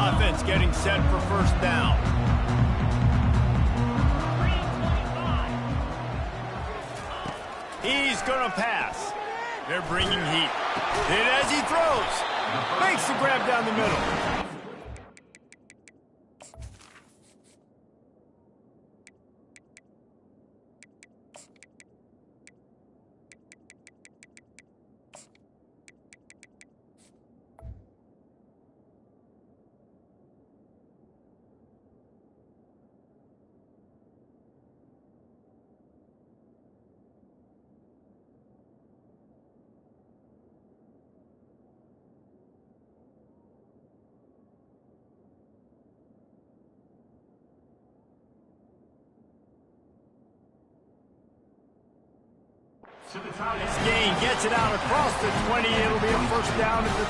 Offense getting set for first down. He's going to pass. They're bringing heat. And as he throws, makes the grab down the middle. This gain gets it out across the 20. It'll be a first down at the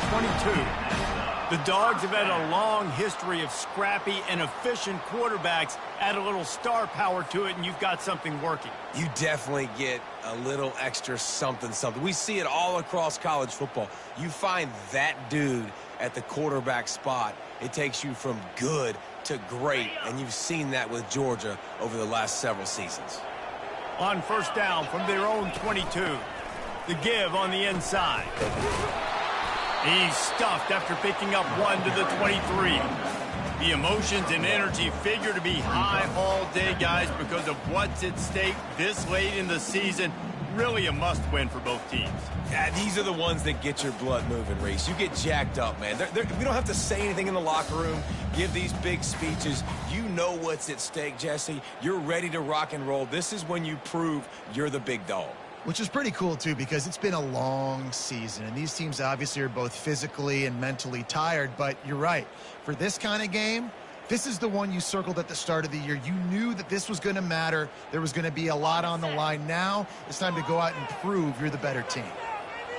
22. The Dogs have had a long history of scrappy and efficient quarterbacks. Add a little star power to it, and you've got something working. You definitely get a little extra something. We see it all across college football. You find that dude at the quarterback spot, it takes you from good to great, and you've seen that with Georgia over the last several seasons. On first down from their own 22. The give on the inside. He's stuffed after picking up one to the 23. The emotions and energy figure to be high all day, guys, because of what's at stake this late in the season. Really a must-win for both teams. Yeah, these are the ones that get your blood moving, Reese. You get jacked up, man. We don't have to say anything in the locker room, give these big speeches. You know what's at stake, Jesse. You're ready to rock and roll. This is when you prove you're the big dog. Which is pretty cool, too, because it's been a long season, and these teams obviously are both physically and mentally tired, but you're right. For this kind of game, this is the one you circled at the start of the year. You knew that this was going to matter. There was going to be a lot on the line. Now it's time to go out and prove you're the better team.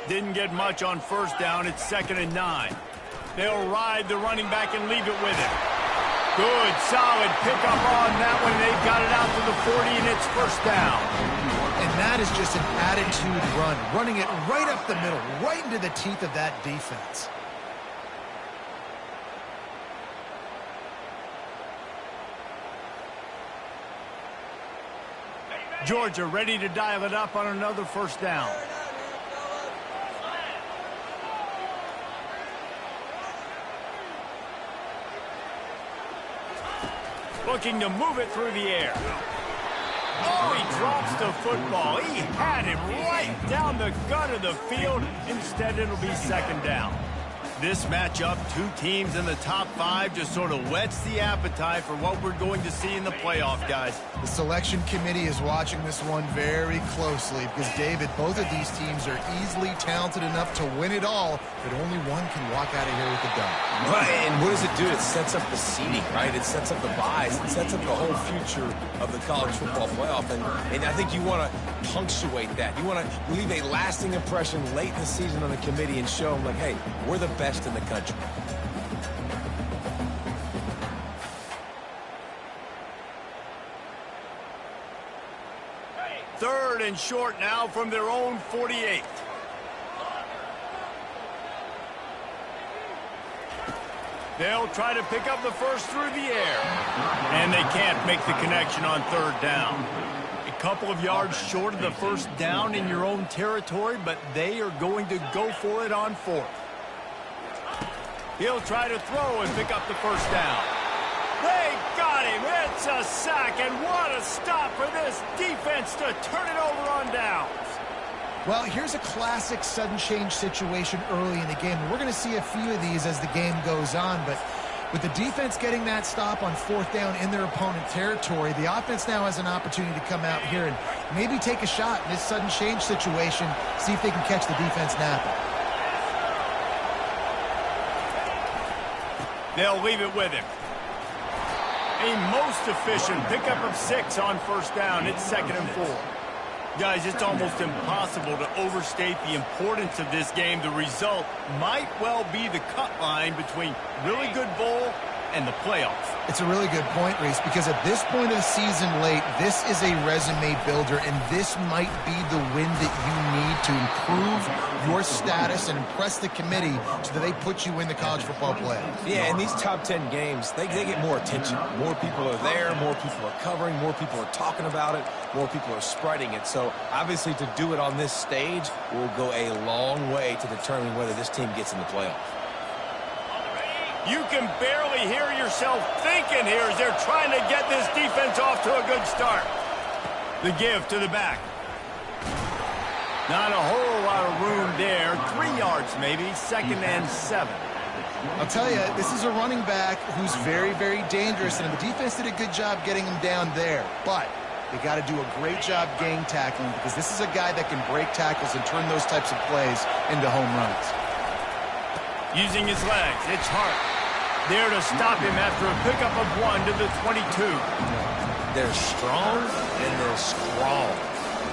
Didn't get much on first down. It's 2nd and 9. They'll ride the running back and leave it with him. Good, solid pickup on that one. They've got it out to the 40, and it's first down. And that is just an attitude run, running it right up the middle, right into the teeth of that defense. Georgia ready to dial it up on another first down. Looking to move it through the air. Oh, he drops the football. He had him right down the gut of the field. Instead, it'll be 2nd down. This matchup, two teams in the top 5, just sort of whets the appetite for what we're going to see in the playoff, guys. The selection committee is watching this one very closely because, David, both of these teams are easily talented enough to win it all, but only one can walk out of here with the dub. Right, and what does it do? It sets up the seeding, right? It sets up the buys. It sets up the whole future of the college football playoff, and I think you want to punctuate that. You want to leave a lasting impression late in the season on the committee and show them, like, hey, we're the best in the country. Third and short now from their own 48. They'll try to pick up the first through the air. And they can't make the connection on 3rd down. A couple of yards short of the first down in your own territory, but they are going to go for it on 4th. He'll try to throw and pick up the first down. They got him. It's a sack, and what a stop for this defense to turn it over on downs. Well, here's a classic sudden change situation early in the game. We're going to see a few of these as the game goes on, but with the defense getting that stop on 4th down in their opponent territory, the offense now has an opportunity to come out here and maybe take a shot in this sudden change situation, see if they can catch the defense napping. They'll leave it with him. A most efficient pickup of 6 on first down. It's 2nd and 4. Guys, it's almost impossible to overstate the importance of this game. The result might well be the cut line between really good bowl and the playoffs. It's a really good point, Reese, because at this point of the season late, this is a resume builder, and this might be the win that you need to improve your status and impress the committee so that they put you in the college football playoffs. Yeah, in these top 10 games, they get more attention. More people are there, more people are covering, more people are talking about it, more people are spreading it. So, obviously, to do it on this stage will go a long way to determine whether this team gets in the playoffs. You can barely hear yourself thinking here as they're trying to get this defense off to a good start. The give to the back. Not a whole lot of room there. 3 yards maybe, 2nd and 7. I'll tell you, this is a running back who's very, very dangerous, and the defense did a good job getting him down there. But they got to do a great job gang tackling because this is a guy that can break tackles and turn those types of plays into home runs. Using his legs, it's Hart. There to stop him after a pickup of 1 to the 22. They're strong and they're strong.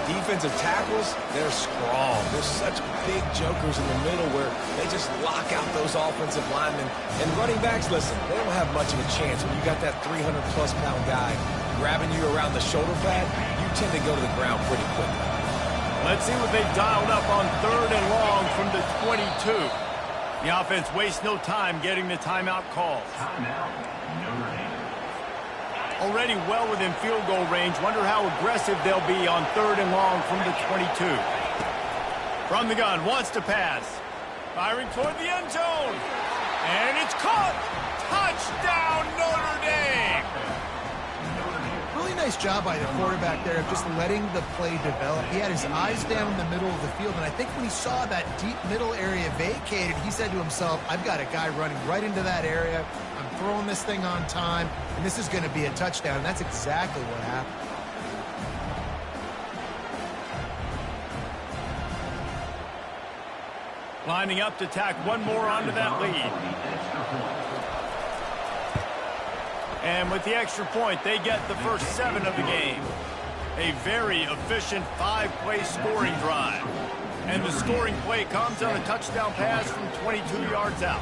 Defensive tackles, they're strong. There's such big jokers in the middle where they just lock out those offensive linemen. And running backs, listen, they don't have much of a chance when you got that 300-plus pound guy grabbing you around the shoulder pad. You tend to go to the ground pretty quickly. Let's see what they've dialed up on 3rd and long from the 22. The offense wastes no time getting the timeout call. Already well within field goal range. Wonder how aggressive they'll be on 3rd and long from the 22. From the gun, wants to pass. Firing toward the end zone. And it's caught. Touchdown, Notre Dame. Really nice job by the quarterback there of just letting the play develop. He had his eyes down in the middle of the field, and I think when he saw that deep middle area vacated, he said to himself, I've got a guy running right into that area. I'm throwing this thing on time, and this is going to be a touchdown. And that's exactly what happened. Lining up to tack one more onto that lead. And with the extra point, they get the first 7 of the game. A very efficient 5-play scoring drive. And the scoring play comes on a touchdown pass from 22 yards out.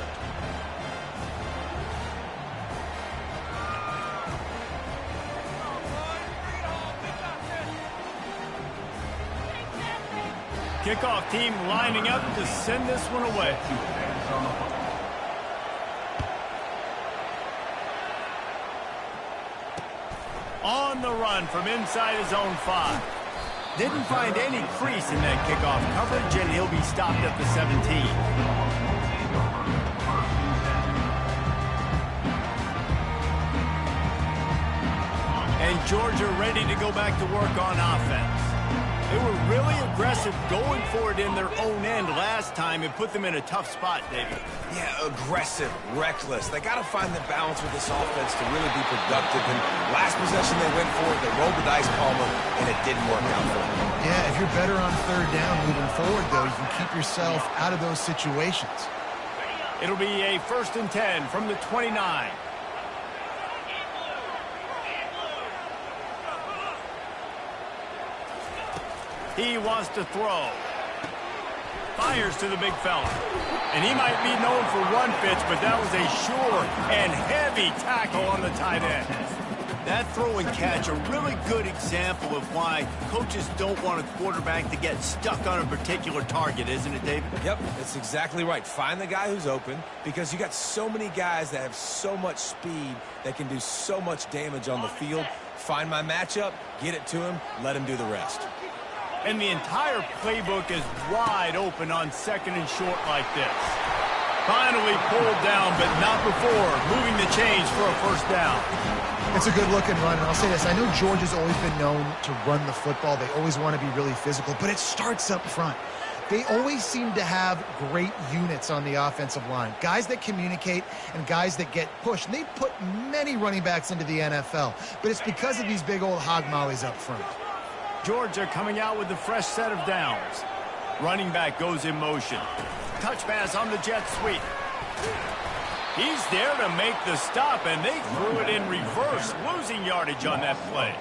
Kickoff team lining up to send this one away. On the run from inside his own 5. Didn't find any crease in that kickoff coverage, and he'll be stopped at the 17. And Georgia ready to go back to work on offense. They were really aggressive going for it in their own end last time and put them in a tough spot, David. Yeah, aggressive, reckless. They got to find the balance with this offense to really be productive. And last possession they went for it, they rolled the dice, Palmer, and it didn't work out for them. Yeah, if you're better on 3rd down moving forward, though, you can keep yourself out of those situations. It'll be a 1st and 10 from the 29. He wants to throw. Fires to the big fella. And he might be known for one pitch, but that was a sure and heavy tackle on the tight end. That throw and catch, a really good example of why coaches don't want a quarterback to get stuck on a particular target, isn't it, David? Yep, that's exactly right. Find the guy who's open because you got so many guys that have so much speed that can do so much damage on the field. Find my matchup, get it to him, let him do the rest. And the entire playbook is wide open on 2nd and short like this. Finally pulled down, but not before moving the chains for a 1st down. It's a good-looking run, and I'll say this. I know Georgia's always been known to run the football. They always want to be really physical, but it starts up front. They always seem to have great units on the offensive line, guys that communicate and guys that get pushed. And they've put many running backs into the NFL, but it's because of these big old hog mollies up front. Georgia coming out with a fresh set of downs. Running back goes in motion. Touch pass on the jet sweep. He's there to make the stop, and they threw it in reverse, losing yardage on that play.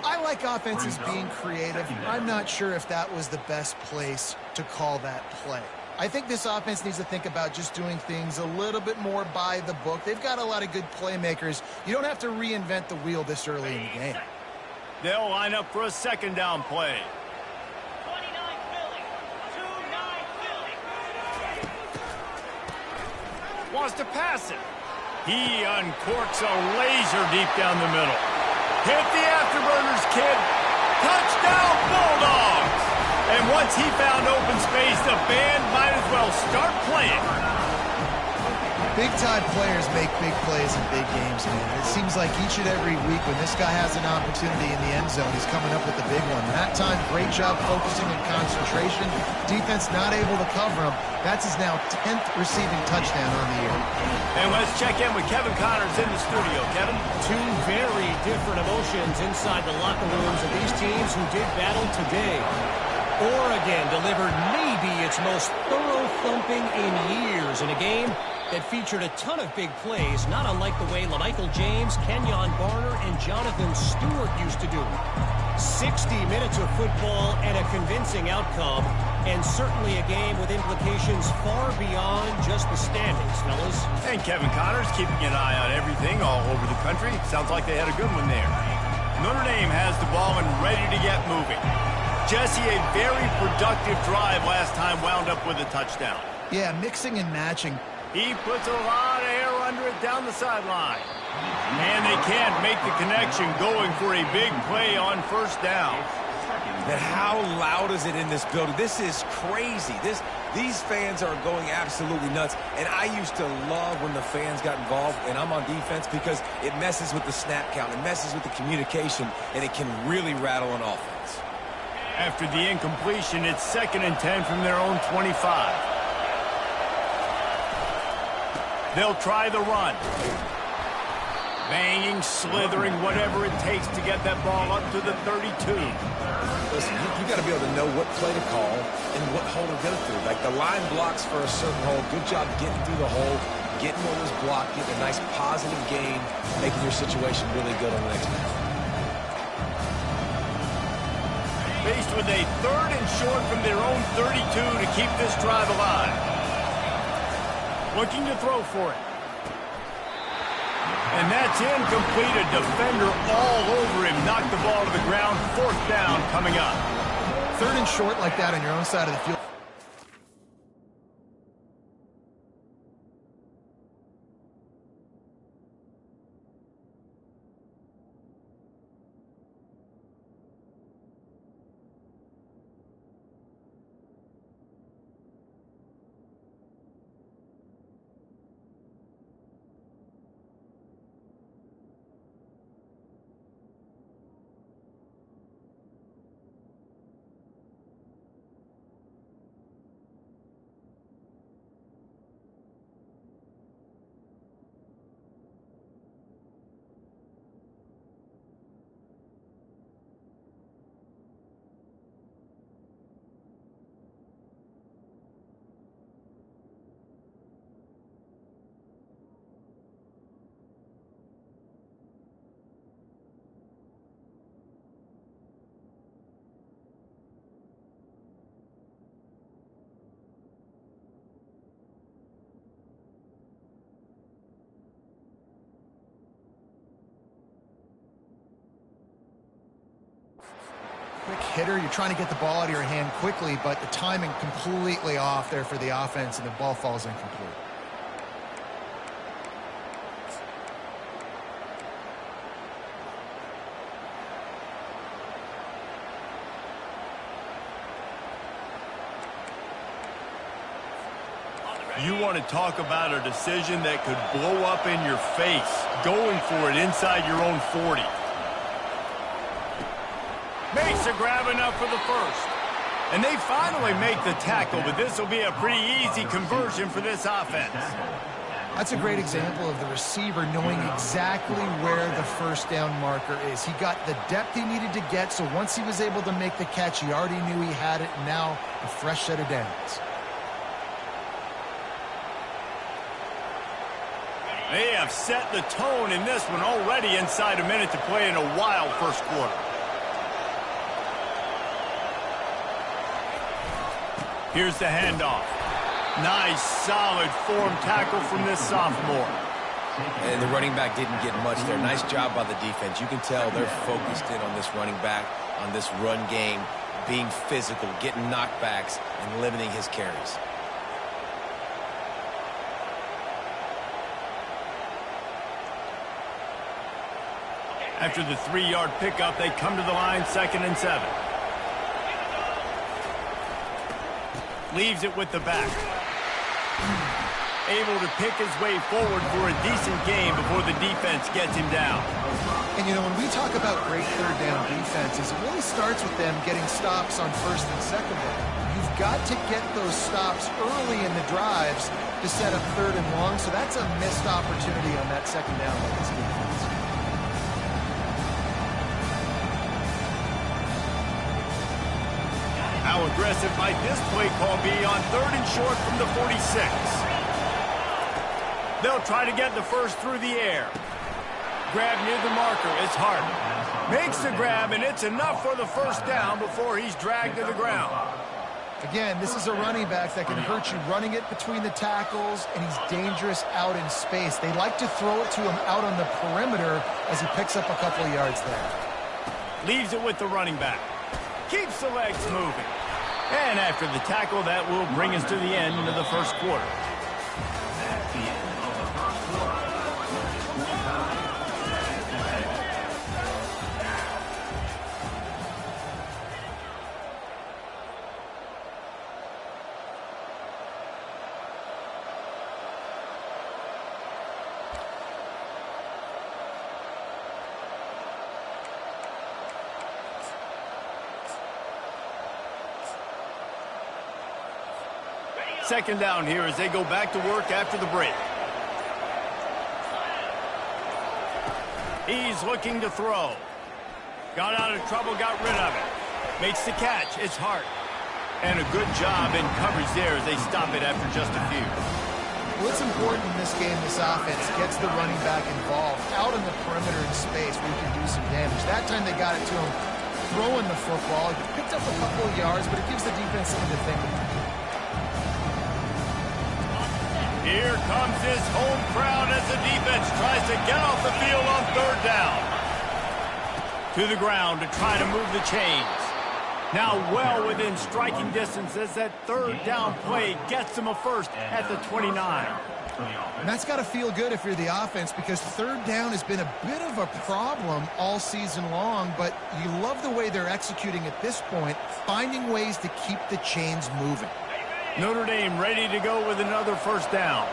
I like offenses being creative. I'm not sure if that was the best place to call that play. I think this offense needs to think about just doing things a little bit more by the book. They've got a lot of good playmakers. You don't have to reinvent the wheel this early in the game. They'll line up for a second down play. 29 Philly. 2-9 Philly. Wants to pass it. He uncorks a laser deep down the middle. Hit the afterburners, kid. Touchdown, Bulldogs! And once he found open space, the band might as well start playing. Big-time players make big plays in big games, man. It seems like each and every week when this guy has an opportunity in the end zone, he's coming up with a big one. And that time, great job focusing and concentration. Defense not able to cover him. That's his now 10th receiving touchdown on the year. And let's check in with Kevin Connors in the studio. Kevin? Two very different emotions inside the locker rooms of these teams who did battle today. Oregon delivered maybe its most thorough thumping in years in a game that featured a ton of big plays, not unlike the way LaMichael James, Kenyon Barner, and Jonathan Stewart used to do it. 60 minutes of football and a convincing outcome, and certainly a game with implications far beyond just the standings, fellas. And Kevin Connors keeping an eye on everything all over the country. Sounds like they had a good one there. Notre Dame has the ball and ready to get moving. Jesse, a very productive drive last time wound up with a touchdown. Yeah, mixing and matching. He puts a lot of air under it down the sideline. And they can't make the connection going for a big play on first down. And how loud is it in this building? This is crazy. These fans are going absolutely nuts. And I used to love when the fans got involved, and I'm on defense, because it messes with the snap count. It messes with the communication, and it can really rattle an offense. After the incompletion, it's 2nd and 10 from their own 25. They'll try the run. Banging, slithering, whatever it takes to get that ball up to the 32. Listen, you got to be able to know what play to call and what hole to go through. Like the line blocks for a certain hole. Good job getting through the hole, getting what was blocked, getting a nice positive gain, making your situation really good on the next play. Faced with a 3rd and short from their own 32 to keep this drive alive. Looking to throw for it. And that's incomplete. A defender all over him. Knocked the ball to the ground. 4th down coming up. 3rd and short like that on your own side of the field. Quick hitter, you're trying to get the ball out of your hand quickly, but the timing completely off there for the offense, and the ball falls incomplete. You want to talk about a decision that could blow up in your face, going for it inside your own 40. Makes a grab enough for the first. And they finally make the tackle, but this will be a pretty easy conversion for this offense. That's a great example of the receiver knowing exactly where the first down marker is. He got the depth he needed to get, so once he was able to make the catch, he already knew he had it, and now a fresh set of downs. They have set the tone in this one already inside a minute to play in a wild first quarter. Here's the handoff. Nice, solid form tackle from this sophomore. And the running back didn't get much there. Nice job by the defense. You can tell they're focused in on this running back, on this run game, being physical, getting knockbacks, and limiting his carries. After the 3-yard pickup, they come to the line, 2nd and 7. Leaves it with the back. Able to pick his way forward for a decent game before the defense gets him down. And, you know, when we talk about great third down defenses, it really starts with them getting stops on 1st and 2nd down. You've got to get those stops early in the drives to set up 3rd and long, so that's a missed opportunity on that 2nd down by this defense. How aggressive might this play call be on 3rd and short from the 46? They'll try to get the first through the air. Grab near the marker. It's Hart. Makes the grab, and it's enough for the first down before he's dragged to the ground. Again, this is a running back that can hurt you running it between the tackles, and he's dangerous out in space. They like to throw it to him out on the perimeter as he picks up a couple of yards there. Leaves it with the running back. Keeps the legs moving. And after the tackle, that will bring us to the end of the first quarter. Second down here as they go back to work after the break. He's looking to throw. Got out of trouble, got rid of it. Makes the catch. It's Hart. And a good job in coverage there as they stop it after just a few. Well, it's important in this game, this offense gets the running back involved out on the perimeter in space where he can do some damage. That time they got it to him throwing the football. He picked up a couple of yards, but it gives the defense something to think about. Here comes his home crowd as the defense tries to get off the field on 3rd down. To the ground to try to move the chains. Now well within striking distance as that 3rd down play gets them a first at the 29. And that's got to feel good if you're the offense, because 3rd down has been a bit of a problem all season long, but you love the way they're executing at this point, finding ways to keep the chains moving. Notre Dame ready to go with another first down.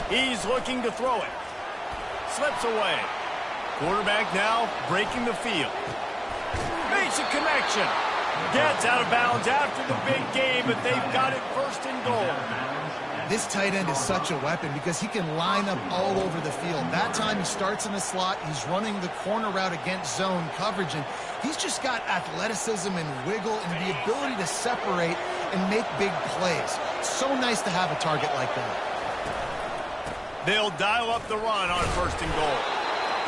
He's looking to throw it. Slips away. Quarterback now breaking the field. Makes a connection. Gets out of bounds after the big game, but they've got it 1st and goal. This tight end is such a weapon because he can line up all over the field. That time he starts in the slot, he's running the corner route against zone coverage, and he's just got athleticism and wiggle and the ability to separate and make big plays. So nice to have a target like that. They'll dial up the run on 1st and goal.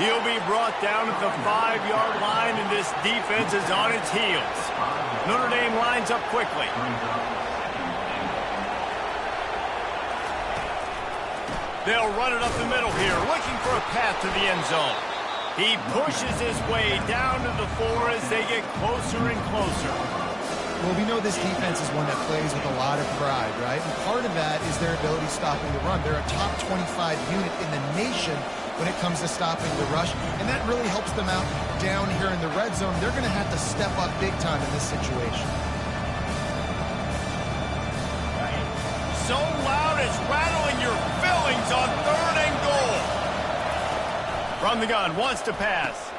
He'll be brought down at the 5-yard line, and this defense is on its heels. Notre Dame lines up quickly. They'll run it up the middle here, looking for a path to the end zone. He pushes his way down to the 4 as they get closer and closer. Well, we know this defense is one that plays with a lot of pride, right? And part of that is their ability stopping the run. They're a top 25 unit in the nation when it comes to stopping the rush, and that really helps them out down here in the red zone. They're going to have to step up big time in this situation. So loud it's rattling your fillings on 3rd and goal. From the gun, wants to pass.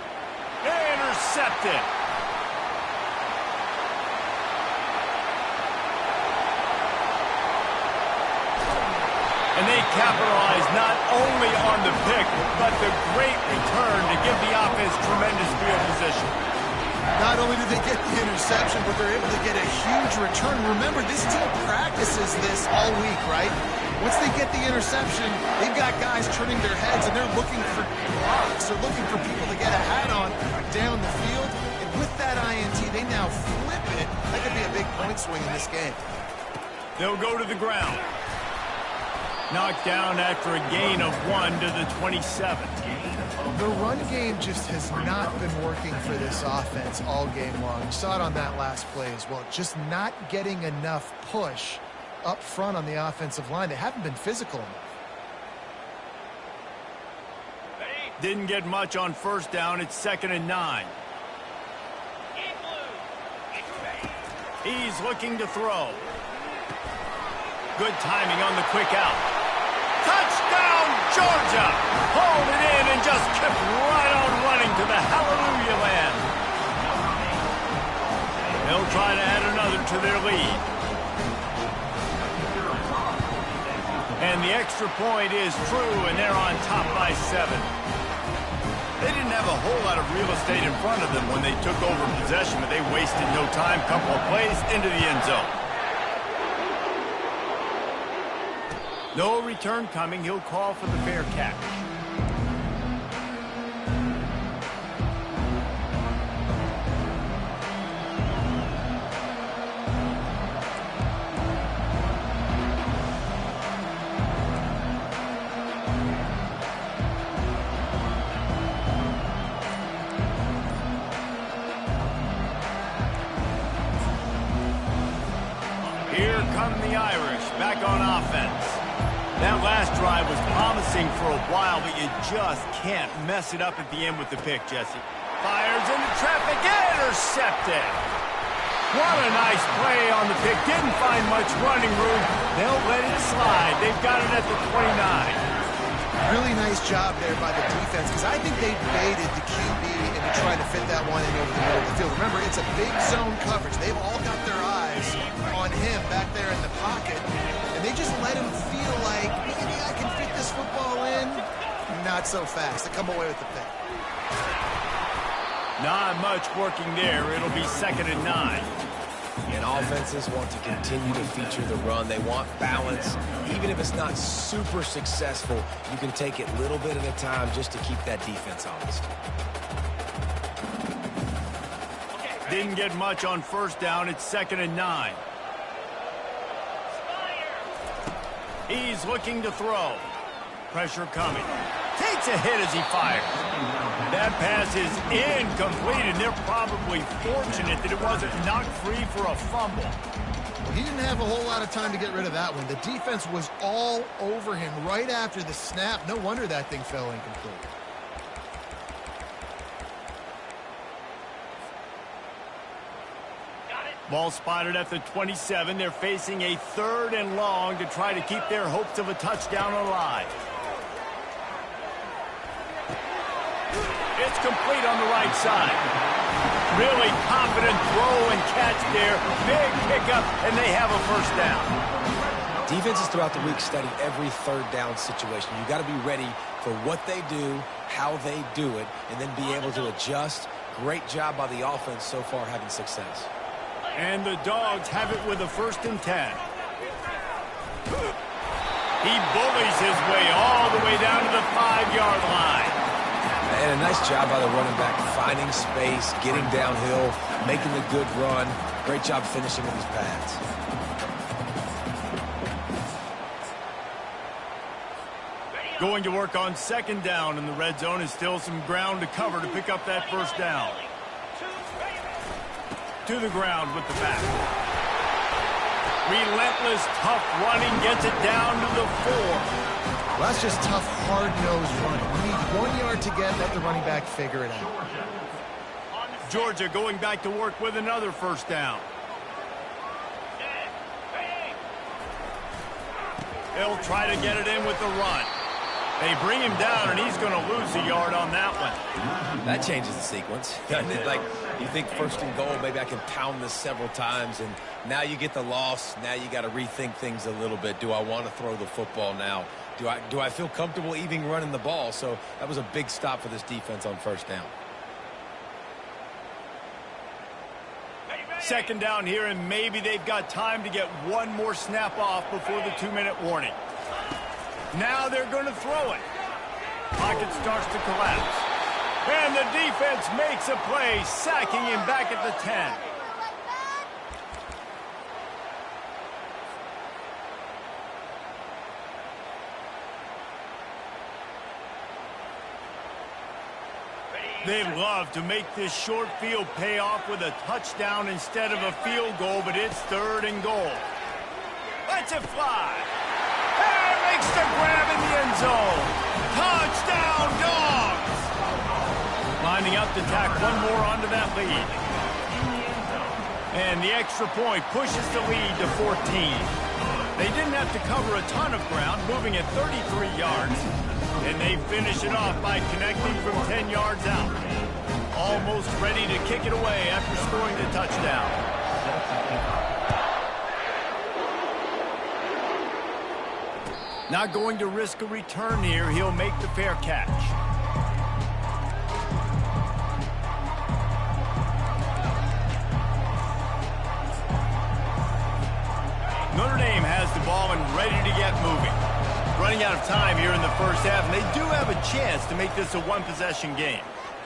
Intercepted. And they capitalize not only on the pick, but the great return to give the offense tremendous field position. Not only did they get the interception, but they're able to get a huge return. Remember, this team practices this all week, right? Once they get the interception, they've got guys turning their heads, and they're looking for blocks. They're looking for people to get a hat on down the field. with that INT, they now flip it. That could be a big point swing in this game. They'll go to the ground. Knocked down after a gain of 1 to the 27. The run game just has not been working for this offense all game long. You saw it on that last play as well. Just not getting enough push up front on the offensive line. They haven't been physical enough. Didn't get much on first down. It's 2nd and 9. He's looking to throw. Good timing on the quick out. Touchdown, Georgia! Hauled it in and just kept right on running to the hallelujah land. They'll try to add another to their lead. And the extra point is true, and they're on top by 7. They didn't have a whole lot of real estate in front of them when they took over possession, but they wasted no time. Couple of plays into the end zone. No return coming. He'll call for the fair catch. Here come the Irish back on offense. That last drive was promising for a while, but you just can't mess it up at the end with the pick, Jesse. Fires into traffic, intercepted. What a nice play on the pick. Didn't find much running room. They'll let it slide. They've got it at the 29. Really nice job there by the defense, because I think they baited the QB into trying to fit that one in over the middle of the field. Remember, it's a big zone coverage. They've all got their eyes on him back there in the pocket, and they just let him feel like, maybe I can fit this football in. Not so fast. They come away with the pick. Not much working there. It'll be 2nd and 9. And offenses want to continue to feature the run. They want balance. Even if it's not super successful, you can take it little bit at a time just to keep that defense honest. Didn't get much on first down. It's 2nd and 9. He's looking to throw. Pressure coming. Takes a hit as he fires. That pass is incomplete, and they're probably fortunate that it wasn't knocked free for a fumble. Well, he didn't have a whole lot of time to get rid of that one. The defense was all over him right after the snap. No wonder that thing fell incomplete. Ball spotted at the 27. They're facing a 3rd and long to try to keep their hopes of a touchdown alive. It's complete on the right side. Really confident throw and catch there. Big pickup, and they have a first down. Defenses throughout the week study every 3rd down situation. You got to be ready for what they do, how they do it, and then be able to adjust. Great job by the offense so far having success. And the Dogs have it with a 1st and 10. He bullies his way all the way down to the 5-yard line. And a nice job by the running back, finding space, getting downhill, making the good run. Great job finishing with his pads. Going to work on 2nd down, and the red zone is still some ground to cover to pick up that first down. To the ground with the back. Relentless, tough running, gets it down to the 4. Well, that's just tough, hard-nosed running. You need 1 yard to get, let the running back figure it out. Georgia going back to work with another first down. They'll try to get it in with the run. They bring him down, and he's going to lose a yard on that one. That changes the sequence. Like, you think 1st and goal, maybe I can pound this several times, and now you get the loss. Now you got to rethink things a little bit. Do I want to throw the football now? Do I feel comfortable even running the ball? So that was a big stop for this defense on 1st down. 2nd down here, and maybe they've got time to get one more snap off before the 2-minute warning. Now they're going to throw it. Pocket starts to collapse. And the defense makes a play, sacking him back at the 10. They'd love to make this short field pay off with a touchdown instead of a field goal, but it's 3rd and goal. Lets it fly. And makes the grab in the end zone. Touchdown, Dogs! Lining up to tack one more onto that lead. And the extra point pushes the lead to 14. They didn't have to cover a ton of ground, moving at 33 yards. And they finish it off by connecting from 10 yards out. Almost ready to kick it away after scoring the touchdown. Not going to risk a return here. He'll make the fair catch. Notre Dame has the ball and ready to get moving. Running out of time here in the first half, and they do have a chance to make this a one-possession game.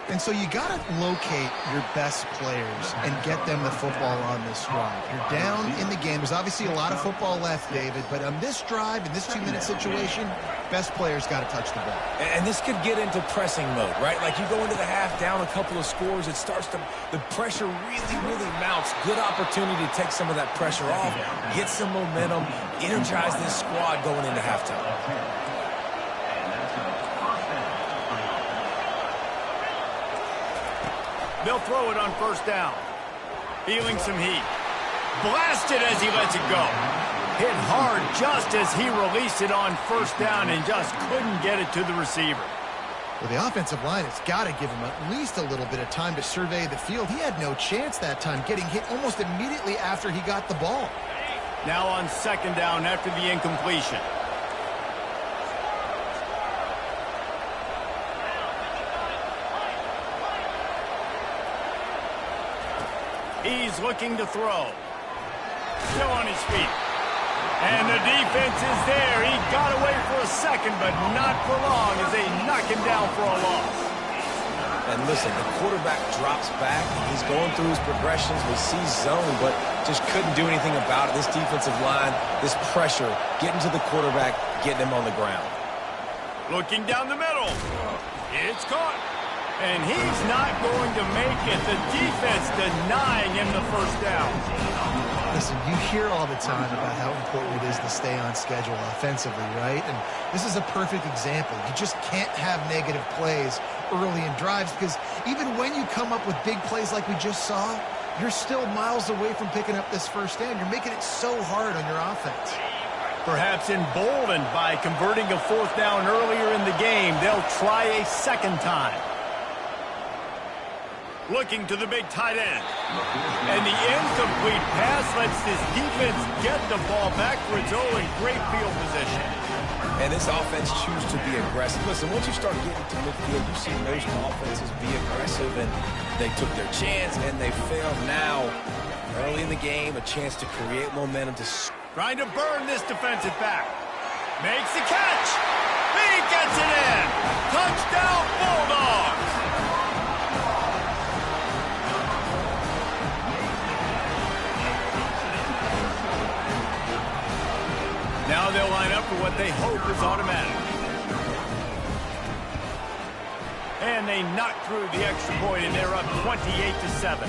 And so you got to locate your best players and get them the football on this drive. You're down in the game. There's obviously a lot of football left, David, but on this drive, in this 2-minute situation, best players got to touch the ball. And this could get into pressing mode, right? Like you go into the half down a couple of scores, the pressure really mounts. Good opportunity to take some of that pressure off, get some momentum, energize this squad going into halftime. They'll throw it on first down. Feeling some heat. Blasted as he lets it go. Hit hard just as he released it on first down and just couldn't get it to the receiver. Well, the offensive line has got to give him at least a little bit of time to survey the field. He had no chance that time, getting hit almost immediately after he got the ball. Now on second down after the incompletion. He's looking to throw. Still on his feet. And the defense is there. He got away for a second, but not for long as they knock him down for a loss. And listen, the quarterback drops back. He's going through his progressions. We see zone, but just couldn't do anything about it. This defensive line, this pressure, getting to the quarterback, getting him on the ground. Looking down the middle. It's caught. And he's not going to make it. The defense denying him the first down. Listen, you hear all the time about how important it is to stay on schedule offensively, right? And this is a perfect example. You just can't have negative plays early in drives because even when you come up with big plays like we just saw, you're still miles away from picking up this first down. You're making it so hard on your offense. Perhaps emboldened by converting a fourth down earlier in the game, they'll try a second time. Looking to the big tight end. And the incomplete pass lets this defense get the ball back for its own in great field position. And this offense choose to be aggressive. Listen, once you start getting to midfield, you see most offenses be aggressive, and they took their chance, and they failed. Now, early in the game, a chance to create momentum to... Trying to burn this defensive back. Makes the catch. He gets it in. Touchdown, Bulldogs. Now they'll line up for what they hope is automatic. And they knock through the extra point, and they're up 28-7.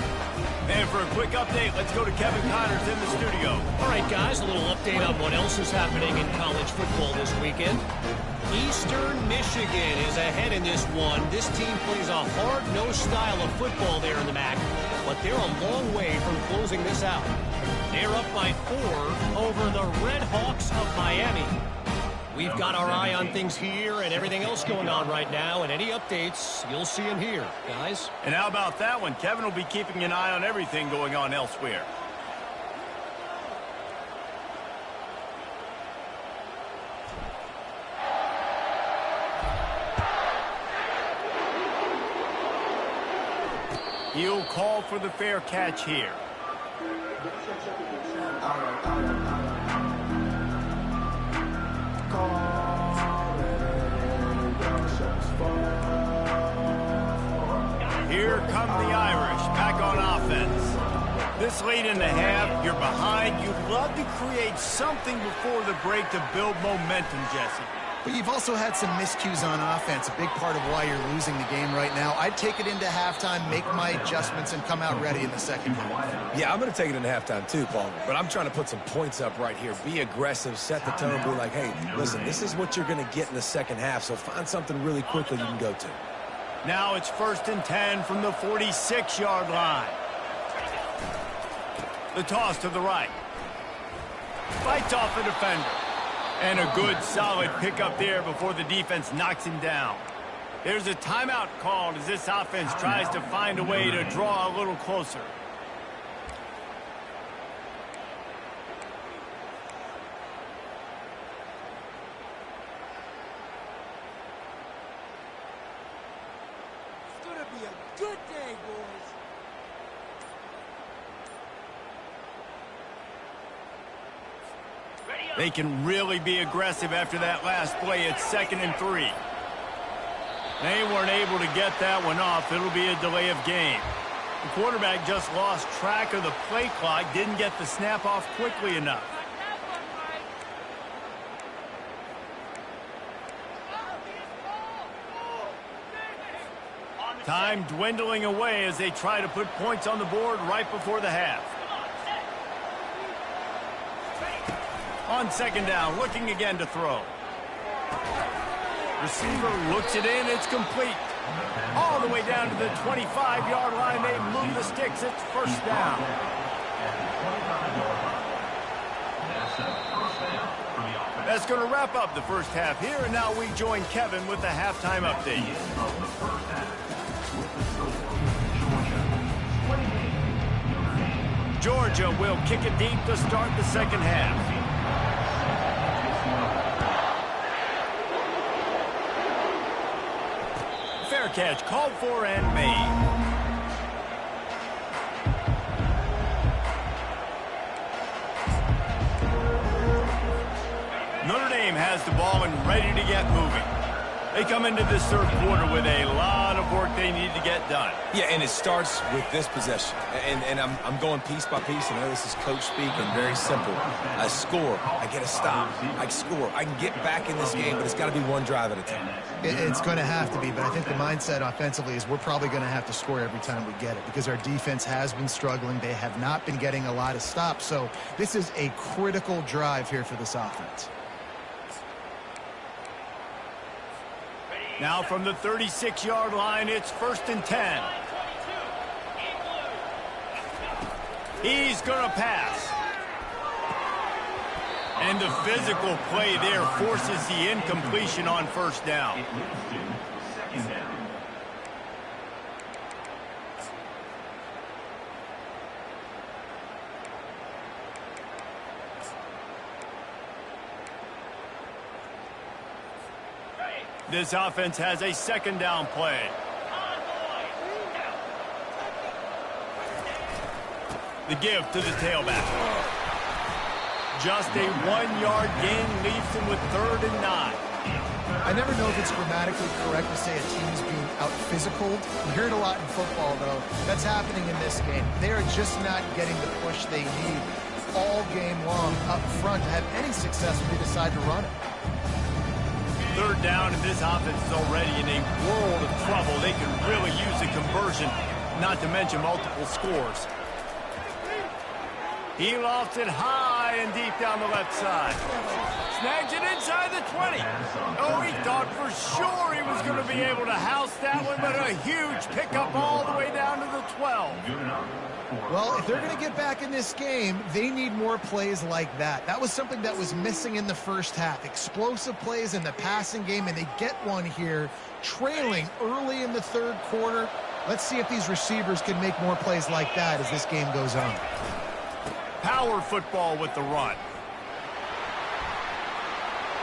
And for a quick update, let's go to Kevin Connors in the studio. All right, guys, a little update on what else is happening in college football this weekend. Eastern Michigan is ahead in this one. This team plays a hard-nosed style of football there in the MAC, but they're a long way from closing this out. They're up by 4 over the Red Hawks of Miami. We've got our eye on things here and everything else going on right now, and any updates, you'll see them here, guys. And how about that one? Kevin will be keeping an eye on everything going on elsewhere. He'll call for the fair catch here. here come the Irish, back on offense. This late in the half, you're behind. You'd love to create something before the break to build momentum, Jesse. But you've also had some miscues on offense, a big part of why you're losing the game right now. I'd take it into halftime, make my adjustments, and come out ready in the second half. Yeah, I'm going to take it into halftime too, Paul. But I'm trying to put some points up right here. Be aggressive, set the tone, be like, hey, listen, this is what you're going to get in the second half, so find something really quickly you can go to. Now it's 1st and 10 from the 46-yard line. The toss to the right. Fights off the defender. And a good, solid pickup there before the defense knocks him down. There's a timeout called as this offense tries to find a way to draw a little closer. It's going to be a good day, boys. They can really be aggressive after that last play. It's 2nd and 3. They weren't able to get that one off. It'll be a delay of game. The quarterback just lost track of the play clock, didn't get the snap off quickly enough. Time dwindling away as they try to put points on the board right before the half. On 2nd down, looking again to throw. Receiver looks it in, it's complete. All the way down to the 25-yard line, they move the sticks, it's 1st down. That's going to wrap up the first half here, and now we join Kevin with the halftime update. Georgia will kick it deep to start the second half. Fair catch called for and made. Notre Dame has the ball and ready to get moving. They come into this third quarter with a lot of work they need to get done. Yeah, and it starts with this possession. And I'm going piece by piece. I know this is coach speak and very simple. I score. I get a stop. I score. I can get back in this game, but it's got to be one drive at a time. It's going to have to be, but I think the mindset offensively is we're probably going to have to score every time we get it because our defense has been struggling. They have not been getting a lot of stops. So this is a critical drive here for this offense. Now from the 36-yard line, it's 1st and 10. He's going to pass. And the physical play there forces the incompletion on 1st down. This offense has a 2nd down play. The give to the tailback. Just a 1-yard gain leaves him with 3rd and 9. I never know if it's grammatically correct to say a team is being out-physical. You hear it a lot in football, though. That's happening in this game. They are just not getting the push they need all game long up front to have any success when they decide to run it. 3rd down, and this offense is already in a world of trouble. They could really use a conversion, not to mention multiple scores. He lofts it high and deep down the left side. Snags it inside the 20. Oh, he thought for sure he was going to be able to house that one, but a huge pickup all the way down to the 12. Well, if they're going to get back in this game, they need more plays like that. That was something that was missing in the first half. Explosive plays in the passing game, and they get one here, trailing early in the 3rd quarter. Let's see if these receivers can make more plays like that as this game goes on. Power football with the run.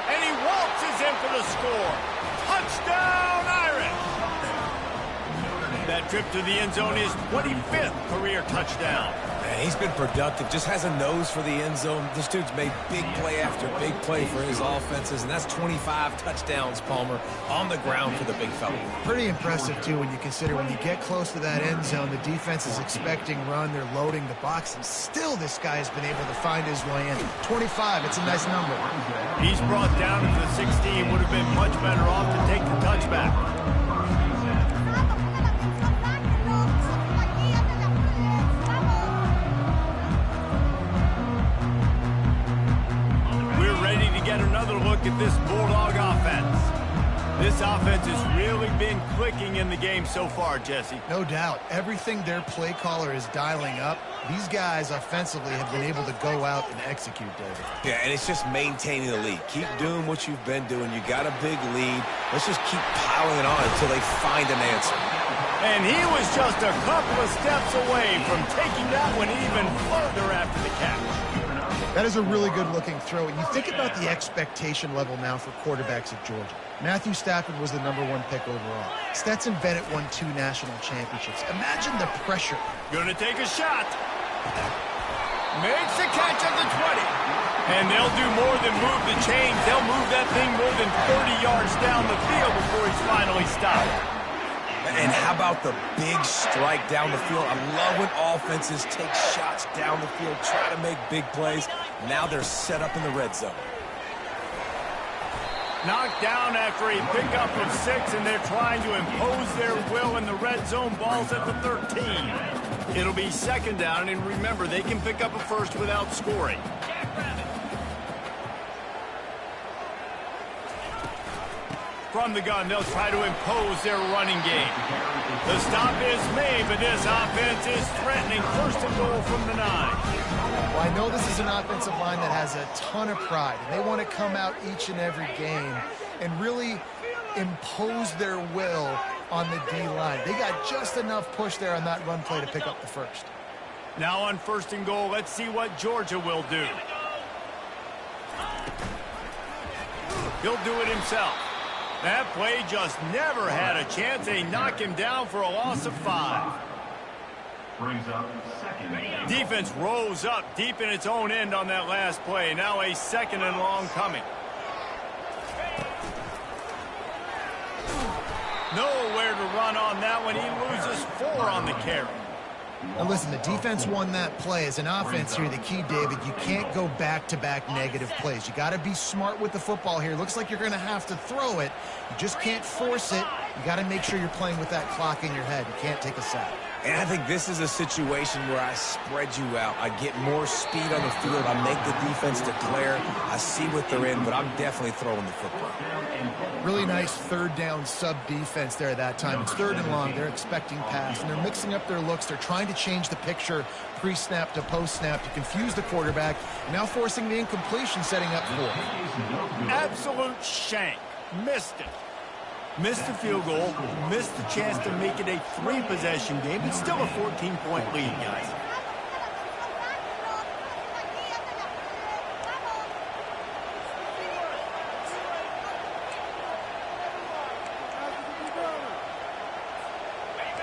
And he waltzes in for the score. Touchdown, Irish! That trip to the end zone is 25th career touchdown. And he's been productive, just has a nose for the end zone. This dude's made big play after big play for his offenses, and that's 25 touchdowns, Palmer, on the ground for the big fella. Pretty impressive, too, when you consider when you get close to that end zone, the defense is expecting run, they're loading the box, and still this guy has been able to find his way in. 25, it's a nice number. He's brought down to the 16, would have been much better off to take the touchback. Another look at this Bulldog offense. This offense has really been clicking in the game so far, Jesse. No doubt. Everything their play caller is dialing up, these guys offensively have been able to go out and execute, David. Yeah, and it's just maintaining the lead. Keep doing what you've been doing. You got a big lead. Let's just keep piling it on until they find an answer. And he was just a couple of steps away from taking that one even further after the catch. That is a really good-looking throw. And you think about the expectation level now for quarterbacks at Georgia. Matthew Stafford was the #1 pick overall. Stetson Bennett won 2 national championships. Imagine the pressure. Gonna take a shot. Makes the catch at the 20. And they'll do more than move the chains. They'll move that thing more than 30 yards down the field before he's finally stopped. And how about the big strike down the field? I love when offenses take shots down the field, try to make big plays. Now they're set up in the red zone. Knocked down after a pickup of 6, and they're trying to impose their will in the red zone. Ball's at the 13. It'll be 2nd down, and remember, they can pick up a first without scoring. From the gun, they'll try to impose their running game. The stop is made, but this offense is threatening. 1st and goal from the 9. Well, I know this is an offensive line that has a ton of pride, and they want to come out each and every game and really impose their will on the D-line. They got just enough push there on that run play to pick up the first. Now on 1st and goal, let's see what Georgia will do. He'll do it himself. That play just never had a chance. They knock him down for a loss of 5. Brings up 2nd. Defense rose up deep in its own end on that last play. Now a 2nd and long coming. Nowhere to run on that one. He loses 4 on the carry. Now listen, the defense won that play. As an offense here, the key, David, you can't go back-to-back negative plays. You got to be smart with the football here. Looks like you're going to have to throw it. You just can't force it. You got to make sure you're playing with that clock in your head. You can't take a sack. And I think this is a situation where I spread you out. I get more speed on the field. I make the defense declare. I see what they're in, but I'm definitely throwing the football. Really nice 3rd down sub-defense there that time. It's 3rd and long. They're expecting pass, and they're mixing up their looks. They're trying to change the picture pre-snap to post-snap to confuse the quarterback, and now forcing the incompletion, setting up 4. Absolute shank. Missed it. Missed the field goal, missed the chance to make it a 3-possession game. It's still a 14-point lead, guys.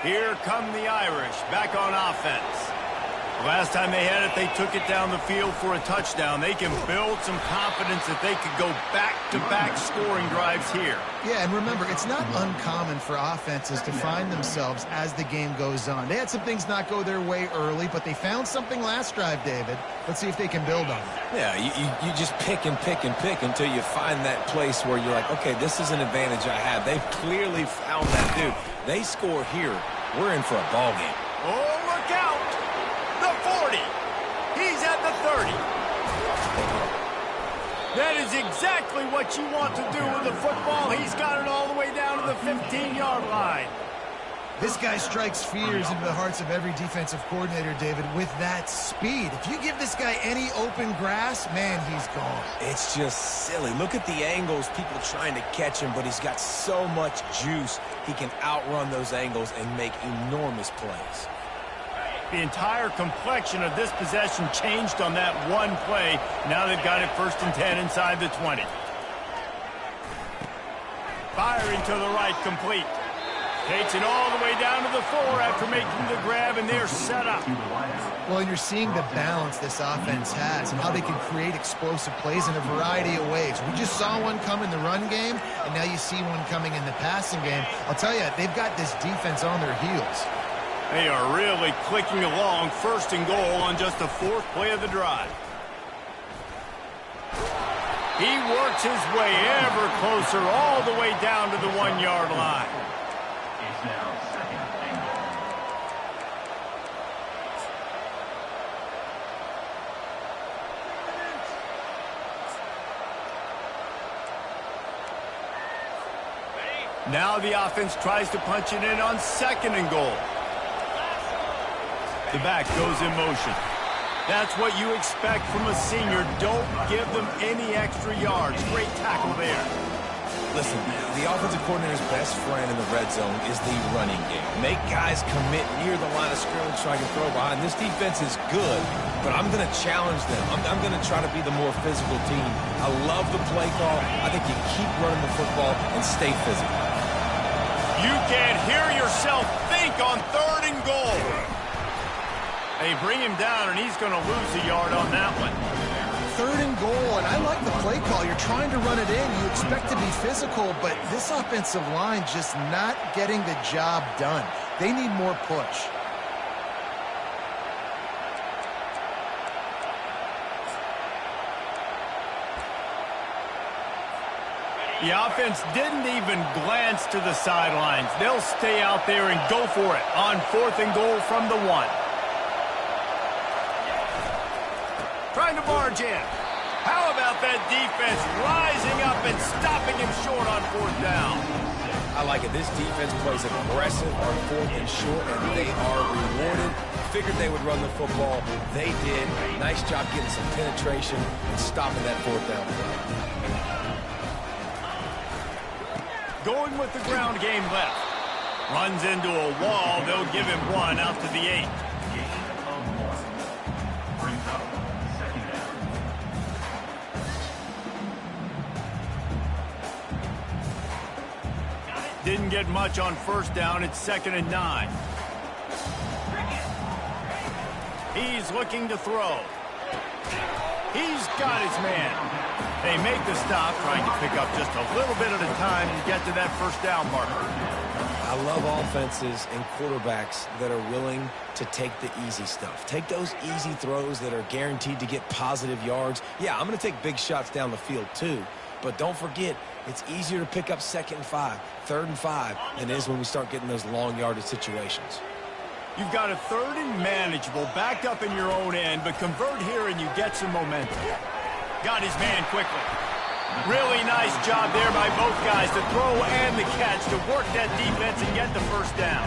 Here come the Irish, back on offense. Last time they had it, they took it down the field for a touchdown. They can build some confidence that they could go back-to-back scoring drives here. Yeah, and remember, it's not uncommon for offenses to find themselves as the game goes on. They had some things not go their way early, but they found something last drive, David. Let's see if they can build on it. Yeah, you just pick and pick and pick until you find that place where you're like, okay, this is an advantage I have. They've clearly found that dude. They score here, we're in for a ball game. Oh, look out! The 40. He's at the 30. That is exactly what you want to do with the football. He's got it all the way down to the 15-yard line. This guy strikes fears into the hearts of every defensive coordinator, David, with that speed. If you give this guy any open grass, man, he's gone. It's just silly. Look at the angles, people trying to catch him, but he's got so much juice. He can outrun those angles and make enormous plays. The entire complexion of this possession changed on that one play. Now they've got it 1st and 10 inside the 20. Firing to the right, complete. Takes it all the way down to the 4 after making the grab, and they're set up. Well, and you're seeing the balance this offense has and how they can create explosive plays in a variety of ways. We just saw one come in the run game, and now you see one coming in the passing game. I'll tell you, they've got this defense on their heels. They are really clicking along, 1st and goal on just the 4th play of the drive. He works his way ever closer all the way down to the 1-yard line. It's now 2nd and goal. Now the offense tries to punch it in on 2nd and goal. The back goes in motion. That's what you expect from a senior. Don't give them any extra yards. Great tackle there. Listen, the offensive coordinator's best friend in the red zone is the running game. Make guys commit near the line of scrimmage so I can throw behind. This defense is good, but I'm going to challenge them. I'm going to try to be the more physical team. I love the play call. I think you keep running the football and stay physical. You can't hear yourself think on 3rd and goal. They bring him down, and he's going to lose a yard on that one. 3rd and goal, and I like the play call. You're trying to run it in. You expect to be physical, but this offensive line just not getting the job done. They need more push. The offense didn't even glance to the sidelines. They'll stay out there and go for it on 4th and goal from the 1. Trying to barge in. How about that defense rising up and stopping him short on 4th down? I like it. This defense plays aggressive on 4th and short, and they are rewarded. Figured they would run the football. They did. Nice job getting some penetration and stopping that 4th down play. Going with the ground game left. Runs into a wall. They'll give him 1 out to the 8. Brings up 2nd down. Didn't get much on 1st down. It's 2nd and 9. He's looking to throw. He's got his man. They make the stop, trying to pick up just a little bit at a time to get to that 1st down marker. I love offenses and quarterbacks that are willing to take the easy stuff. Take those easy throws that are guaranteed to get positive yards. Yeah, I'm going to take big shots down the field too, but don't forget, it's easier to pick up 2nd and 5, 3rd and 5 than it is when we start getting those long yardage situations. You've got a 3rd and manageable, backed up in your own end, but convert here and you get some momentum. Got his man quickly. Really nice job there by both guys, the throw and the catch, to work that defense and get the 1st down.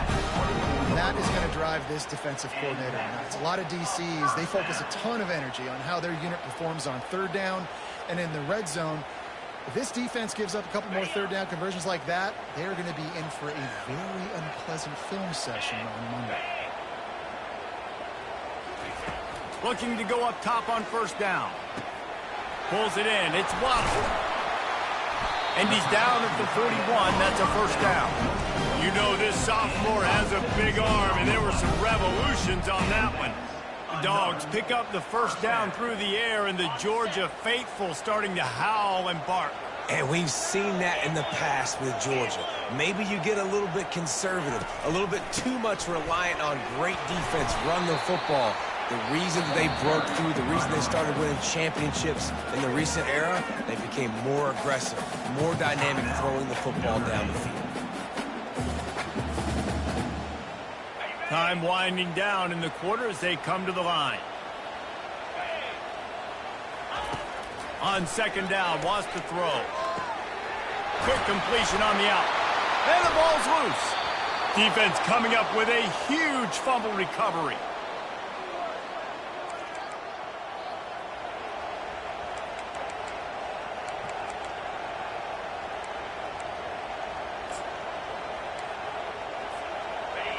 That is going to drive this defensive coordinator nuts. A lot of DCs, they focus a ton of energy on how their unit performs on 3rd down and in the red zone. If this defense gives up a couple more 3rd down conversions like that, they're going to be in for a very unpleasant film session on Monday. Looking to go up top on 1st down. Pulls it in. It's Waddle. And he's down at the 41. That's a 1st down. You know this sophomore has a big arm, and there were some revolutions on that one. The Dogs pick up the 1st down through the air, and the Georgia faithful starting to howl and bark. And we've seen that in the past with Georgia. Maybe you get a little bit conservative, a little bit too much reliant on great defense, run the football. The reason they broke through, the reason they started winning championships in the recent era, they became more aggressive, more dynamic throwing the football down the field. Time winding down in the quarter as they come to the line. On 2nd down, wants to throw. Quick completion on the out. And the ball's loose. Defense coming up with a huge fumble recovery.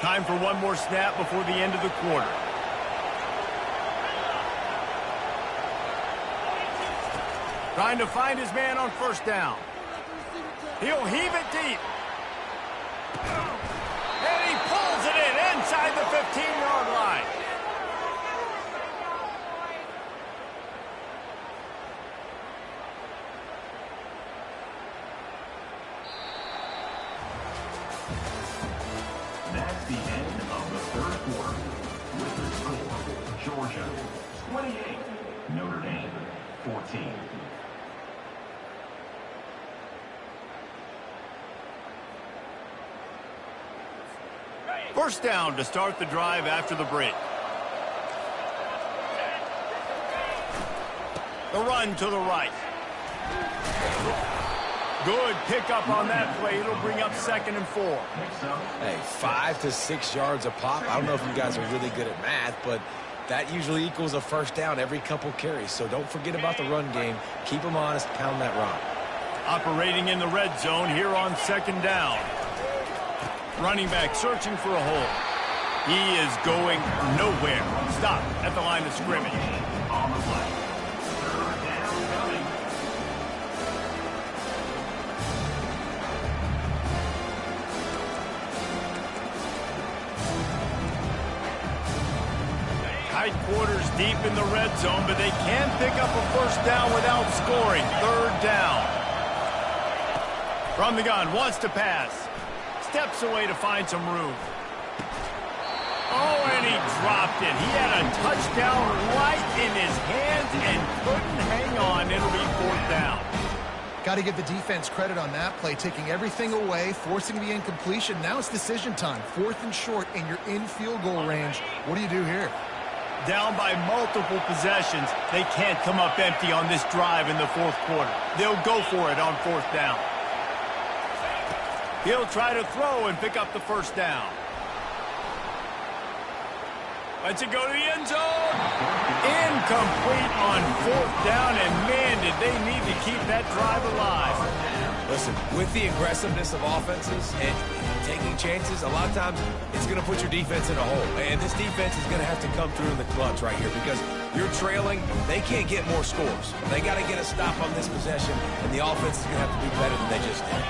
Time for one more snap before the end of the quarter. Trying to find his man on 1st down. He'll heave it deep. 15-yard line. That's the end of the third quarter. With the score, Georgia 28, Notre Dame 14. First down to start the drive after the break. The run to the right. Good pickup on that play. It'll bring up 2nd and 4. Hey, 5 to 6 yards a pop. I don't know if you guys are really good at math, but that usually equals a first down every couple carries. So don't forget about the run game. Keep them honest. Pound that rock. Operating in the red zone here on 2nd down. Running back searching for a hole. He is going nowhere. Stop at the line of scrimmage. On the play. Third down coming. Tight quarters deep in the red zone, but they can pick up a first down without scoring. 3rd down. From the gun, wants to pass. Steps away to find some room. Oh, and he dropped it. He had a touchdown right in his hands and couldn't hang on. It'll be 4th down. Got to give the defense credit on that play, taking everything away, forcing the incompletion. Now it's decision time. 4th and short, and you're in field goal range. What do you do here? Down by multiple possessions. They can't come up empty on this drive in the 4th quarter. They'll go for it on 4th down. He'll try to throw and pick up the first down. Lets it go to the end zone. Incomplete on 4th down, and man, did they need to keep that drive alive. Listen, with the aggressiveness of offenses and taking chances, a lot of times it's going to put your defense in a hole. And this defense is going to have to come through in the clutch right here because you're trailing. They can't get more scores. They got to get a stop on this possession, and the offense is going to have to do better than they just did.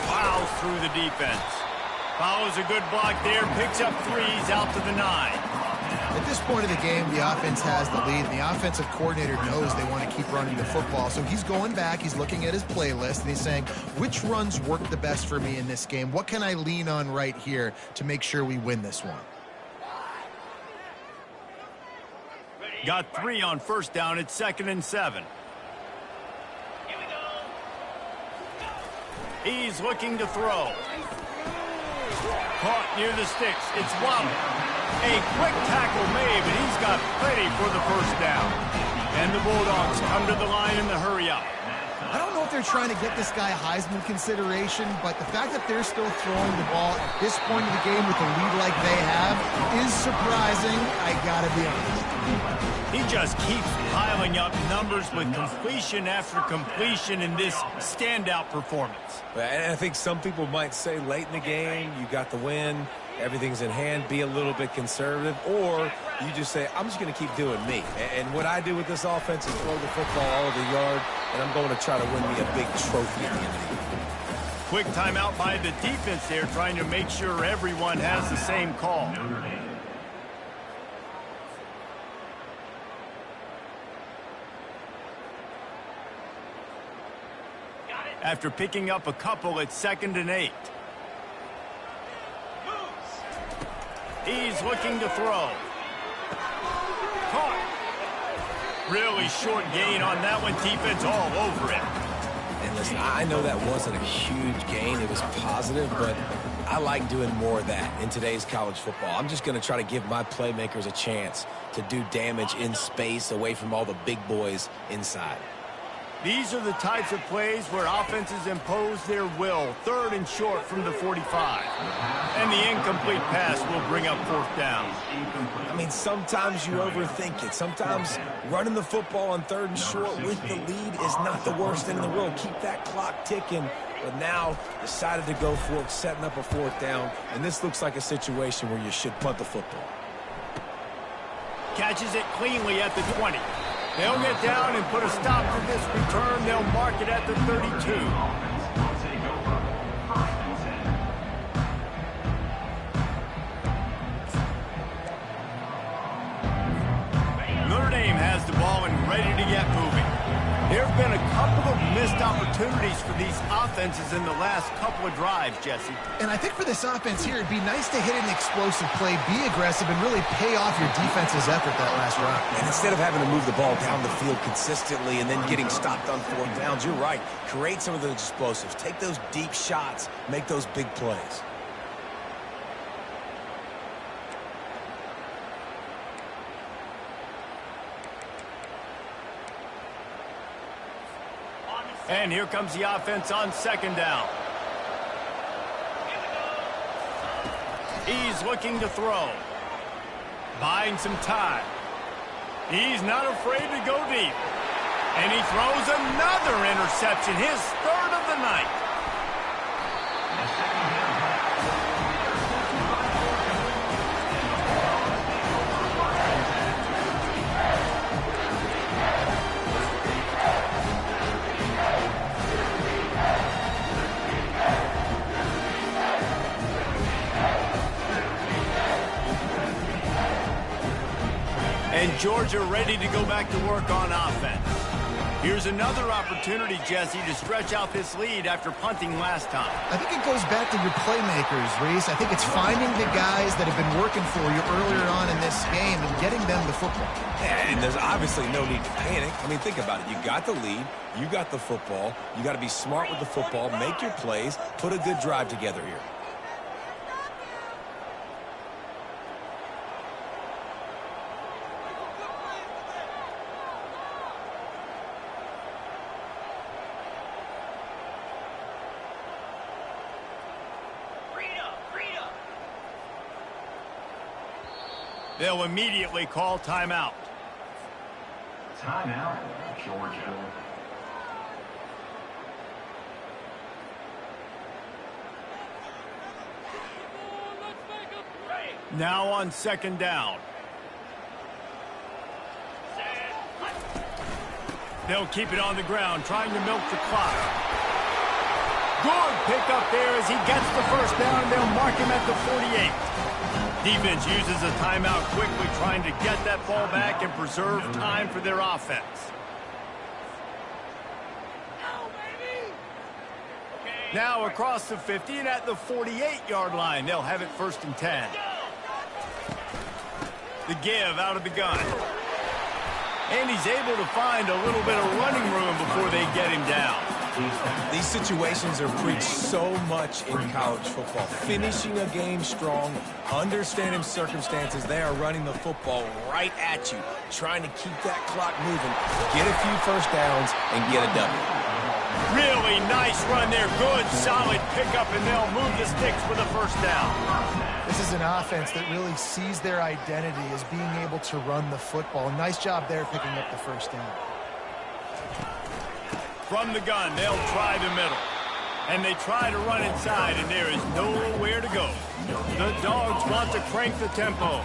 Plows through the defense. Follows a good block there, picks up 3s out to the 9. At this point of the game, the offense has the lead, and the offensive coordinator knows they want to keep running the football. So he's going back, he's looking at his playlist, and he's saying, which runs work the best for me in this game? What can I lean on right here to make sure we win this one? Got 3 on first down at 2nd and 7. Here we go. He's looking to throw. Caught near the sticks. It's wobbly. A quick tackle made, but he's got plenty for the first down. And the Bulldogs come to the line in the hurry up. I don't know if they're trying to get this guy Heisman consideration, but the fact that they're still throwing the ball at this point of the game with a lead like they have is surprising. I gotta be honest. He just keeps piling up numbers with completion after completion in this standout performance. And I think some people might say late in the game, you got the win, everything's in hand, be a little bit conservative, or you just say, I'm just going to keep doing me. And what I do with this offense is throw the football all over the yard, and I'm going to try to win me a big trophy at the end of the year. Quick timeout by the defense there, trying to make sure everyone has the same call. After picking up a couple at 2nd and 8. He's looking to throw. Caught. Really short gain on that one. Defense all over it. And listen, I know that wasn't a huge gain. It was positive, but I like doing more of that in today's college football. I'm just going to try to give my playmakers a chance to do damage in space away from all the big boys inside. These are the types of plays where offenses impose their will. 3rd and short from the 45. And the incomplete pass will bring up 4th down. I mean, sometimes you overthink it. Sometimes running the football on 3rd and short with the lead is not the worst thing in the world. Keep that clock ticking. But now decided to go for it, setting up a 4th down. And this looks like a situation where you should punt the football. Catches it cleanly at the 20. They'll get down and put a stop to this return. They'll mark it at the 32. been a couple of missed opportunities for these offenses in the last couple of drives, Jesse. And I think for this offense here, it'd be nice to hit an explosive play, be aggressive, and really pay off your defense's effort that last drive. And instead of having to move the ball down the field consistently and then getting stopped on fourth downs, you're right. Create some of those explosives. Take those deep shots. Make those big plays. And here comes the offense on second down. He's looking to throw. Buying some time. He's not afraid to go deep. And he throws another interception, his third of the night. And Georgia ready to go back to work on offense. Here's another opportunity, Jesse, to stretch out this lead after punting last time. I think it goes back to your playmakers, Reese. I think it's finding the guys that have been working for you earlier on in this game and getting them the football. And there's obviously no need to panic. I mean, think about it. You got the lead. You got the football. You got to be smart with the football. Make your plays. Put a good drive together here. They'll immediately call timeout. Timeout, Georgia. Now on second down. They'll keep it on the ground, trying to milk the clock. Good pickup there as he gets the first down, and they'll mark him at the 48. Defense uses a timeout quickly, trying to get that ball back and preserve time for their offense. Now across the 50 and at the 48-yard line, they'll have it first and 10. The give out of the gun. And he's able to find a little bit of running room before they get him down. These situations are preached so much in college football. Finishing a game strong, understanding circumstances. They are running the football right at you, trying to keep that clock moving, get a few first downs, and get a W. Really nice run there. Good, solid pickup, and they'll move the sticks for the first down. This is an offense that really sees their identity as being able to run the football. Nice job there picking up the first down. From the gun, they'll try the middle. And they try to run inside, and there is nowhere to go. The Dogs want to crank the tempo.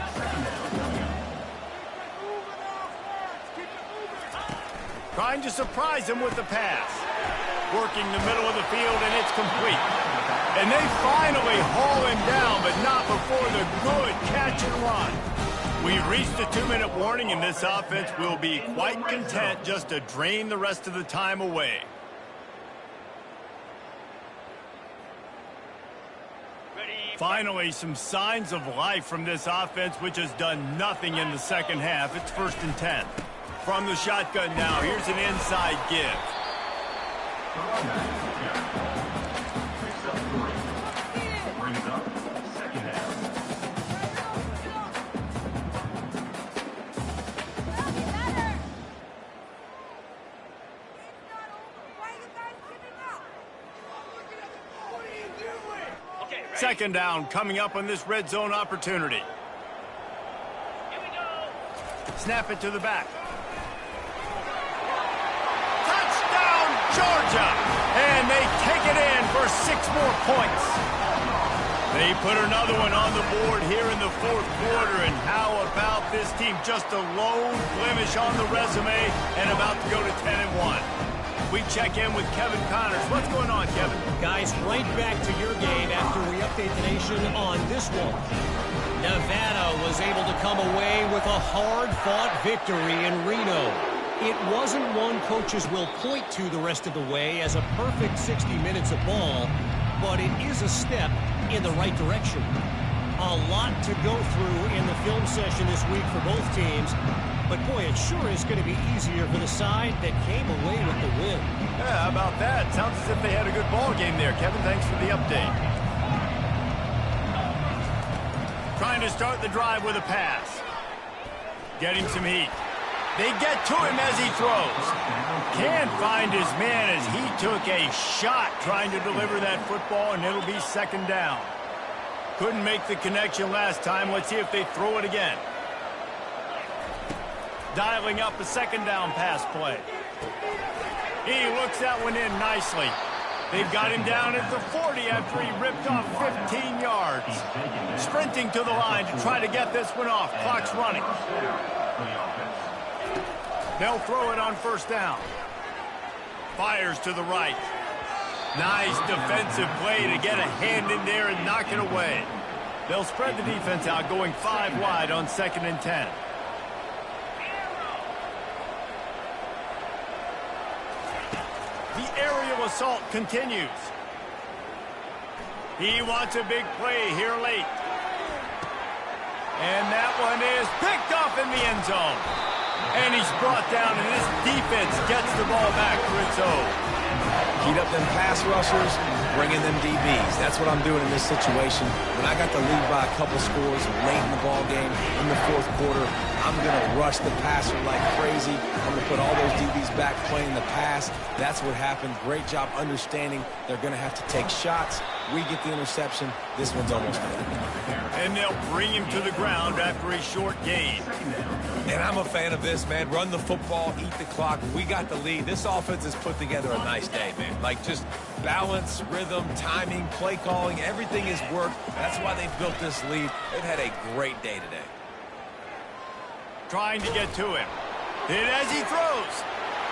Trying to surprise him with the pass. Working the middle of the field, and it's complete. And they finally haul him down, but not before the good catch and run. We've reached a 2-minute warning, and this offense will be quite content just to drain the rest of the time away. Finally, some signs of life from this offense, which has done nothing in the second half. It's first and 10. From the shotgun now, here's an inside give. Brings up second down. Second down coming up on this red zone opportunity. Here we go. Snap it to the back. Touchdown, Georgia! And they take it in for 6 more points. They put another one on the board here in the fourth quarter. And how about this team? Just a lone blemish on the resume and about to go to 10-1. We check in with Kevin Connors. What's going on, Kevin? Guys, right back to your game after we update the nation on this one. Nevada was able to come away with a hard-fought victory in Reno. It wasn't one coaches will point to the rest of the way as a perfect 60 minutes of ball, but it is a step in the right direction. A lot to go through in the film session this week for both teams, but boy, it sure is going to be easier for the side that came away with the win. Yeah, how about that? Sounds as if they had a good ball game there. Kevin, thanks for the update. Trying to start the drive with a pass. Getting some heat. They get to him as he throws. Can't find his man as he took a shot trying to deliver that football, and it'll be second down. Couldn't make the connection last time. Let's see if they throw it again. Dialing up a second down pass play. He looks that one in nicely. They've got him down at the 40 after he ripped off 15 yards. Sprinting to the line to try to get this one off. Clock's running. They'll throw it on first down. Fires to the right. Nice defensive play to get a hand in there and knock it away. They'll spread the defense out, going 5 wide on 2nd and 10. The aerial assault continues. He wants a big play here late. And that one is picked off in the end zone. And he's brought down, and this defense gets the ball back for its own. Heat up them pass rushers, bring in them DBs. That's what I'm doing in this situation. When I got the lead by a couple scores late in the ball game, in the 4th quarter, I'm going to rush the passer like crazy. I'm going to put all those DBs back playing the pass. That's what happened. Great job understanding they're going to have to take shots. We get the interception. This one's almost done. And they'll bring him to the ground after a short gain. And I'm a fan of this, man. Run the football, eat the clock. We got the lead. This offense has put together a nice day, man. Like, just balance, rhythm, timing, play calling, everything has worked. That's why they've built this lead. They've had a great day today. Trying to get to him. Hit as he throws.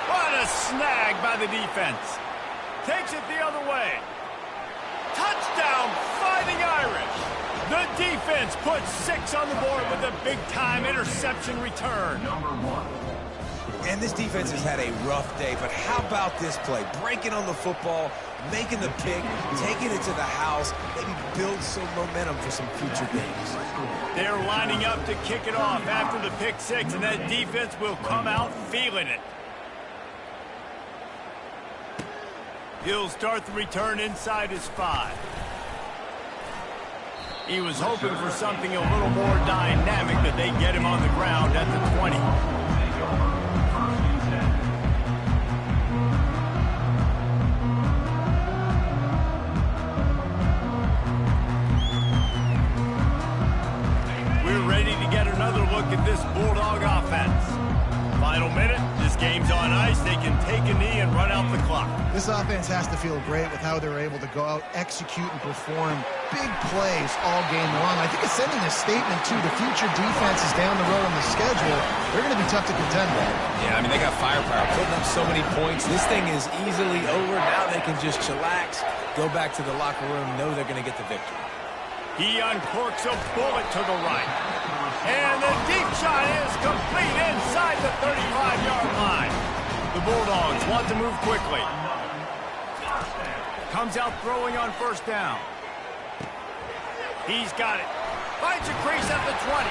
What a snag by the defense. Takes it the other way. Touchdown, Fighting Irish. The defense puts 6 on the board with a big-time interception return. And this defense has had a rough day, but how about this play? Breaking on the football, making the pick, taking it to the house, maybe build some momentum for some future games. They're lining up to kick it off after the pick 6, and that defense will come out feeling it. He'll start the return inside his 5. He was hoping for something a little more dynamic, but they get him on the ground at the 20. We're ready to get another look at this Bulldog offense. Final minute, this game's on ice. They can take a knee and run out the clock. This offense has to feel great with how they're able to go out, execute, and perform big plays all game long. I think it's sending a statement to the future defenses down the road on the schedule. They're going to be tough to contend with. Yeah, I mean, they got firepower, putting up so many points. This thing is easily over. Now they can just chillax, go back to the locker room, know they're going to get the victory. He uncorks a bullet to the right. And the deep shot is complete inside the 35-yard line. The Bulldogs want to move quickly. Comes out throwing on first down. He's got it. Finds a crease at the 20.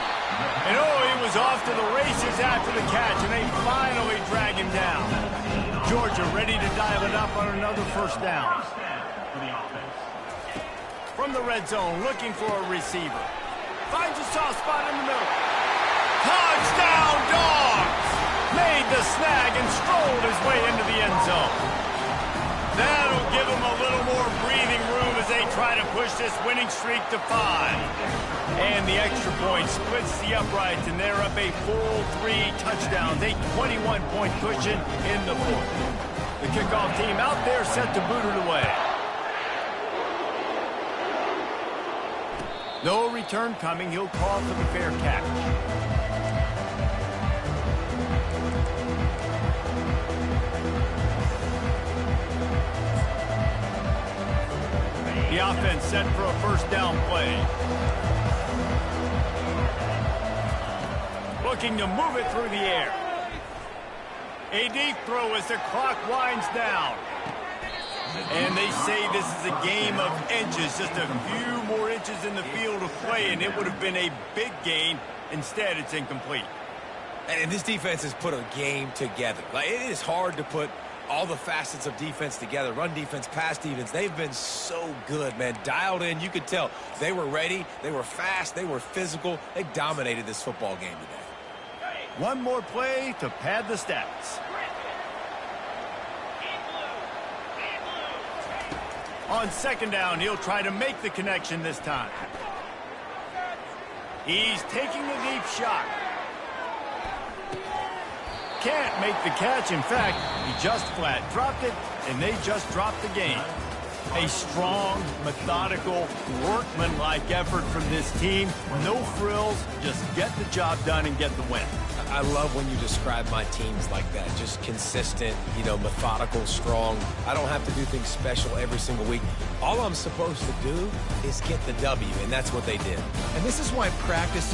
And oh, he was off to the races after the catch, and they finally drag him down. Georgia ready to dial it up on another first down. From the red zone, looking for a receiver. Finds a soft spot in the middle. Touchdown, Dogs! Made the snag and strolled his way into the end zone. That'll give them a little more breathing room as they try to push this winning streak to 5. And the extra point splits the uprights, and they're up a full 3 touchdowns, a 21-point cushion in the 4th. The kickoff team out there set to boot it away. No return coming. He'll call for the fair catch. The offense set for a first down play. Looking to move it through the air. A deep throw as the clock winds down. And they say this is a game of inches, just a few more inches in the field of play, and it would have been a big gain. Instead, it's incomplete. And this defense has put a game together. Like, it is hard to put all the facets of defense together. Run defense, pass defense. They've been so good, man. Dialed in. You could tell they were ready. They were fast. They were physical. They dominated this football game today. One more play to pad the stats. On second down, he'll try to make the connection this time. He's taking a deep shot. Can't make the catch. In fact, he just flat dropped it, and they just dropped the game. A strong, methodical, workmanlike effort from this team. No frills, just get the job done and get the win. I love when you describe my teams like that. Just consistent, methodical, strong. I don't have to do things special every single week. All I'm supposed to do is get the W, and that's what they did. And this is why practice is